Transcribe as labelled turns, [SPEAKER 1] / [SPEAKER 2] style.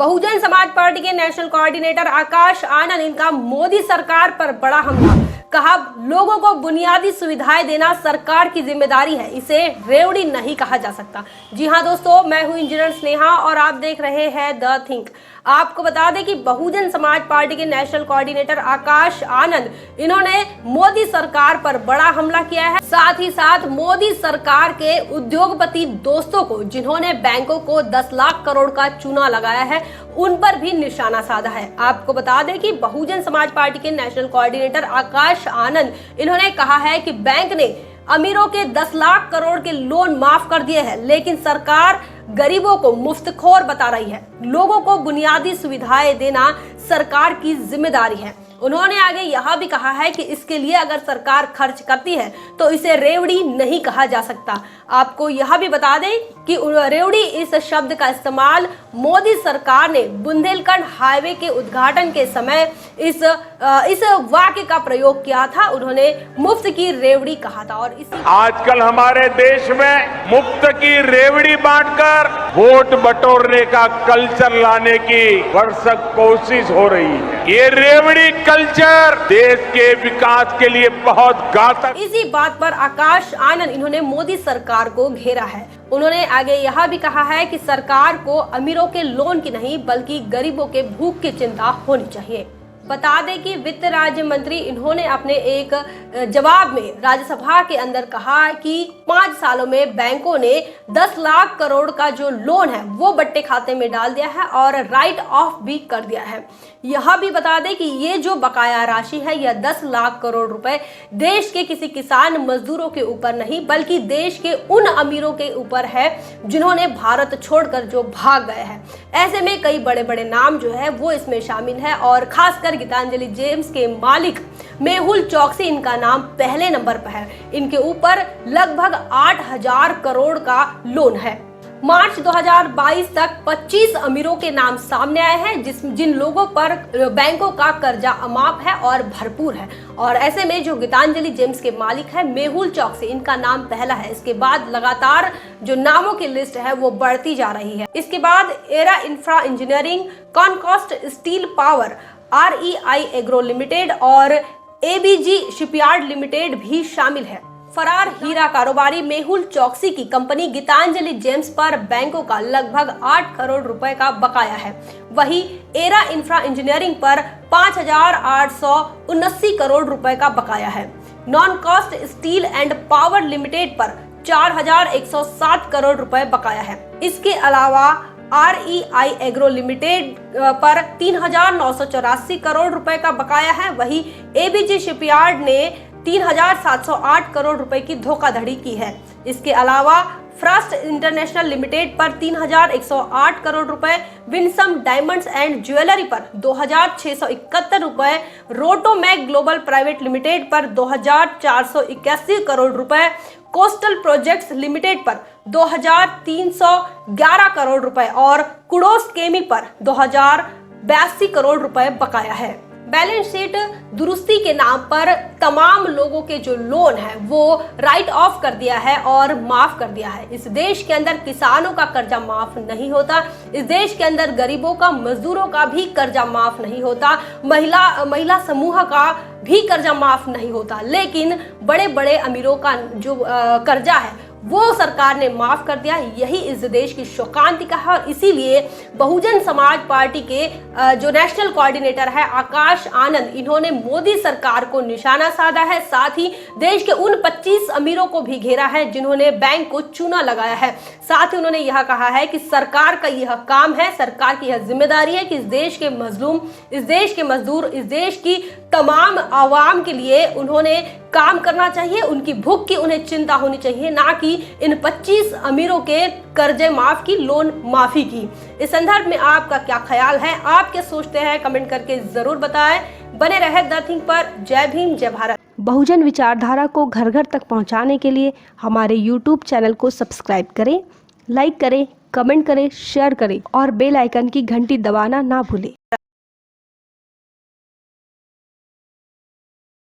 [SPEAKER 1] Bahujan Samaj party के national coordinator Akash Anand, इनका मोदी सरकार पर बड़ा हमला। कहा, लोगों को बुनियादी सुविधाएं देना सरकार की जिम्मेदारी है, इसे रेवड़ी नहीं कहा जा सकता। जी हां दोस्तों, मैं हूं इंजीनियर स्नेहा और आप देख रहे हैं द थिंक। आपको बता दें कि बहुजन समाज पार्टी के नेशनल कोऑर्डिनेटर आकाश आनंद, इन्होंने मोदी सरकार पर बड़ा हमला किया है। साथ ही साथ मोदी सरकार के उद्योगपति दोस्तों को, जिन्होंने बैंकों को 10 लाख करोड़ का चूना लगाया है, उन पर भी निशाना साधा है। आपको बता दें कि बहुजन समाज पार्टी के नेशनल कोऑर्डिनेटर आकाश आनंद, इन्होंने कहा है कि बैंक ने अमीरों के 10 लाख करोड़ के लोन माफ कर दिए हैं, लेकिन सरकार गरीबों को मुफ्तखोर बता रही है। लोगों को बुनियादी सुविधाएं देना सरकार की जिम्मेदारी है। उन्होंने आगे यह भी कहा है कि इसके लिए अगर सरकार खर्च करती है तो इसे रेवड़ी नहीं कहा जा सकता। आपको यह भी बता दें कि रेवड़ी इस शब्द का इस्तेमाल मोदी सरकार ने बुंदेलखंड हाईवे के उद्घाटन के समय इस वाक्य का प्रयोग किया था। उन्होंने मुफ्त की रेवड़ी कहा था। और इसी
[SPEAKER 2] आजकल हमारे देश में मुफ्त की रेवड़ी बांटकर वोट बटोरने का कल्चर लाने की भरसक कोशिश हो रही है। ये रेवड़ी कल्चर देश के विकास के लिए बहुत घातक।
[SPEAKER 1] इसी बात पर आकाश आनंद, इन्होंने मोदी सरकार को घेरा है। उन्होंने आगे यह भी कहा है कि सरकार को अमीरों के लोन की नहीं बल्कि गरीबों के भूख की चिंता होनी चाहिए। बता दें कि वित्त राज्य मंत्री, इन्होंने अपने एक जवाब में राज्यसभा के अंदर कहा कि 5 सालों में बैंकों ने 10 लाख करोड़ का जो लोन है वो बट्टे खाते में डाल दिया है और राइट ऑफ भी कर दिया है। यह भी बता दें कि ये जो बकाया राशि है, यह 10 लाख करोड़ रुपए देश के किसी किसान मजदूरों के ऊपर नहीं बल्कि देश के उन अमीरों के ऊपर है जिन्होंने भारत छोड़कर जो भाग गए हैं। ऐसे में कई बड़े बड़े नाम जो है वो इसमें शामिल है और खासकर गीतांजलि जेम्स के मालिक मेहुल चौकसी, इनका नाम पहले नंबर पर है। इनके ऊपर लगभग 8000 करोड़ का लोन है। मार्च 2022 तक 25 अमीरों के नाम सामने आए हैं जिन लोगों पर बैंकों का कर्जा अमाप है और भरपूर है। और ऐसे में जो गीतांजलि जेम्स के मालिक है मेहुल चौकसी, इनका नाम पहला है। इसके बाद लगातार जो नामों की लिस्ट है वो बढ़ती जा रही है। इसके बाद एरा इंफ्रा इंजीनियरिंग, कॉनकॉस्ट स्टील पावर, REI एग्रो लिमिटेड और ABG शिपयार्ड लिमिटेड भी शामिल है। फरार हीरा कारोबारी मेहुल चौकसी की कंपनी गीतांजलि जेम्स पर बैंकों का लगभग 8 करोड़ रुपए का बकाया है। वहीं एरा इंफ्रा इंजीनियरिंग पर 5879 करोड़ रुपए का बकाया है। Non cost steel and power limited पर 4107 करोड़ रुपए बकाया है। इसके अलावा REI एग्रो लिमिटेड पर 3984 करोड़ रुपए का बकाया है। वहीं ABG शिपयार्ड ने 3708 करोड़ रुपए की धोखाधड़ी की है। इसके अलावा फ्रस्ट इंटरनेशनल लिमिटेड पर 3108 करोड़ रुपए, विंसम डायमंड्स एंड ज्वेलरी पर 2671 रुपए, रोटोमैक ग्लोबल प्राइवेट लिमिटेड पर 2481 करोड़ रुपए, कोस्टल प्रोजेक्ट्स लिमिटेड पर 2311 करोड़ रुपए और कुडोस केमी पर 2082 करोड़ रुपए बकाया है। बैलेंस शीट दुरुस्ती के नाम पर तमाम लोगों के जो लोन है वो राइट ऑफ कर दिया है और माफ कर दिया है। इस देश के अंदर किसानों का कर्जा माफ नहीं होता। इस देश के अंदर गरीबों का, मजदूरों का भी कर्जा माफ नहीं होता। महिला समूह का भी कर्जा माफ नहीं होता। लेकिन बड़े बड़े अमीरों का जो कर्जा है वो सरकार ने माफ कर दिया। यही इस देश की शोकांतिका है और इसीलिए बहुजन समाज पार्टी के जो नेशनल कोऑर्डिनेटर है आकाश आनंद, इन्होंने मोदी सरकार को निशाना साधा है। साथ ही देश के उन 25 अमीरों को भी घेरा है जिन्होंने बैंक को चूना लगाया है। साथ ही उन्होंने यह कहा है कि सरकार का यह काम है, सरकार की यह जिम्मेदारी है कि इस देश के मजलूम, इस देश के मजदूर, इस देश की तमाम आवाम के लिए उन्होंने काम करना चाहिए। उनकी भूख की उन्हें चिंता होनी चाहिए, ना कि इन 25 अमीरों के कर्जे माफ की, लोन माफी की। इस संदर्भ में आपका क्या ख्याल है, आप क्या सोचते हैं, कमेंट करके जरूर बताएं। बने रहे द थिंक पर। जय भीम, जय भारत।
[SPEAKER 3] बहुजन विचारधारा को घर घर तक पहुंचाने के लिए हमारे YouTube चैनल को सब्सक्राइब करें, लाइक करें, कमेंट करें, शेयर करें और बेल आइकन की घंटी दबाना ना भूलें।